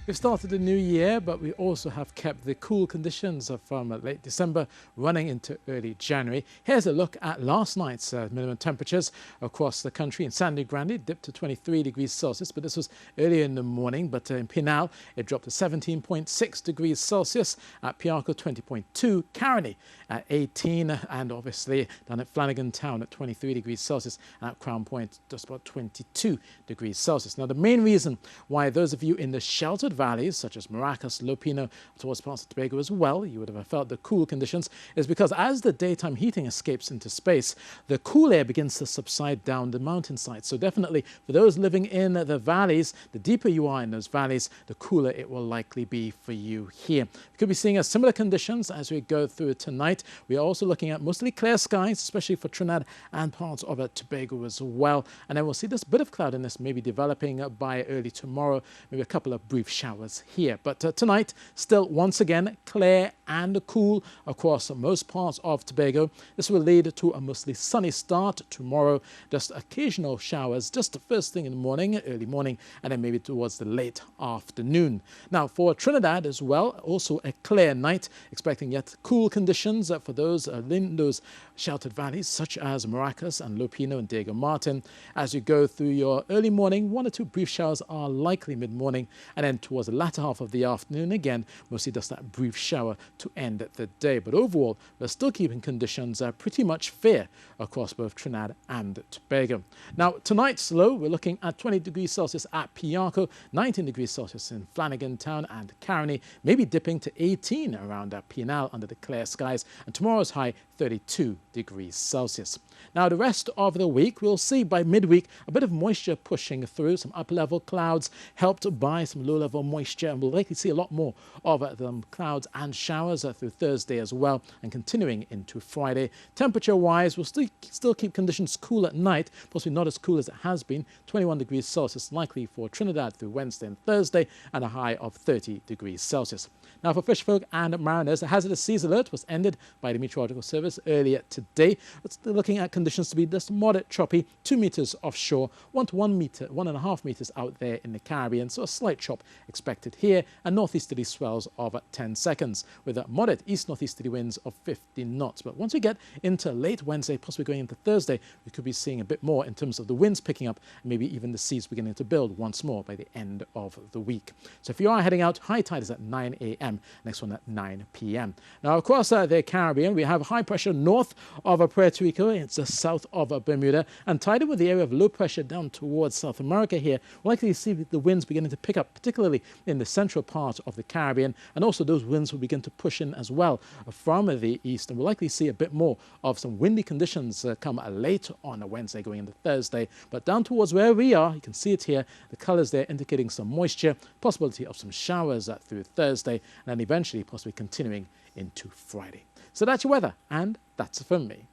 We've started a new year, but we also have kept the cool conditions from late December running into early January. Here's a look at last night's minimum temperatures across the country. In San Luis Grande, it dipped to 23 degrees Celsius, but this was earlier in the morning. But in Pinal, it dropped to 17.6 degrees Celsius. At Piarco, 20.2. Caroni at 18, and obviously down at Flanagan Town at 23 degrees Celsius, and at Crown Point, just about 22 degrees Celsius. Now, the main reason why those of you in the sheltered valleys, such as Maracas, Lopino, towards parts of Tobago as well, you would have felt the cool conditions, is because as the daytime heating escapes into space, the cool air begins to subside down the mountainside. So definitely for those living in the valleys, the deeper you are in those valleys, the cooler it will likely be for you here. We could be seeing similar conditions as we go through tonight. We are also looking at mostly clear skies, especially for Trinidad and parts of Tobago as well. And then we'll see this bit of cloudiness maybe developing by early tomorrow, maybe a couple of brief showers here. But tonight, still once again, clear and cool across most parts of Tobago. This will lead to a mostly sunny start tomorrow. Just occasional showers just the first thing in the morning, early morning, and then maybe towards the late afternoon. Now for Trinidad as well, also a clear night, expecting yet cool conditions for those in those sheltered valleys such as Maracas and Lopino and Diego Martin. As you go through your early morning, one or two brief showers are likely mid-morning, and then towards the latter half of the afternoon, again, mostly just that brief shower to end the day. But overall, we're still keeping conditions pretty much fair across both Trinidad and Tobago. Now, tonight's low, we're looking at 20 degrees Celsius at Piarco, 19 degrees Celsius in Flanagan Town and Caroni, maybe dipping to 18 around Pinal under the clear skies, and tomorrow's high, 32 degrees Celsius. Now, the rest of the week, we'll see by midweek a bit of moisture pushing through, some upper-level clouds helped by some low-level moisture, and we'll likely see a lot more of them clouds and showers through Thursday as well, and continuing into Friday. Temperature-wise, we'll still keep conditions cool at night, possibly not as cool as it has been, 21 degrees Celsius likely for Trinidad through Wednesday and Thursday, and a high of 30 degrees Celsius. Now, for fishfolk and mariners, the hazardous seas alert was ended by the Meteorological Service earlier today. But still looking at conditions to be just moderate choppy, 2 meters offshore, 1 to 1 meter, 1.5 meters out there in the Caribbean. So a slight chop expected here, and northeasterly swells of 10 seconds with a moderate east-northeasterly winds of 15 knots. But once we get into late Wednesday, possibly going into Thursday, we could be seeing a bit more in terms of the winds picking up, and maybe even the seas beginning to build once more by the end of the week. So if you are heading out, high tide is at 9 a.m. Next one at 9 p.m. Now, across the Caribbean, we have high pressure north of Puerto Rico. It's the south of Bermuda, and tied in with the area of low pressure down towards South America here. We're likely to see the winds beginning to pick up, particularly in the central part of the Caribbean, and also those winds will begin to push in as well from the east, and we'll likely see a bit more of some windy conditions come late on a Wednesday going into Thursday. But down towards where we are, you can see it here, the colors there indicating some moisture, possibility of some showers through Thursday, and then eventually possibly continuing into Friday. So that's your weather, and that's it from me.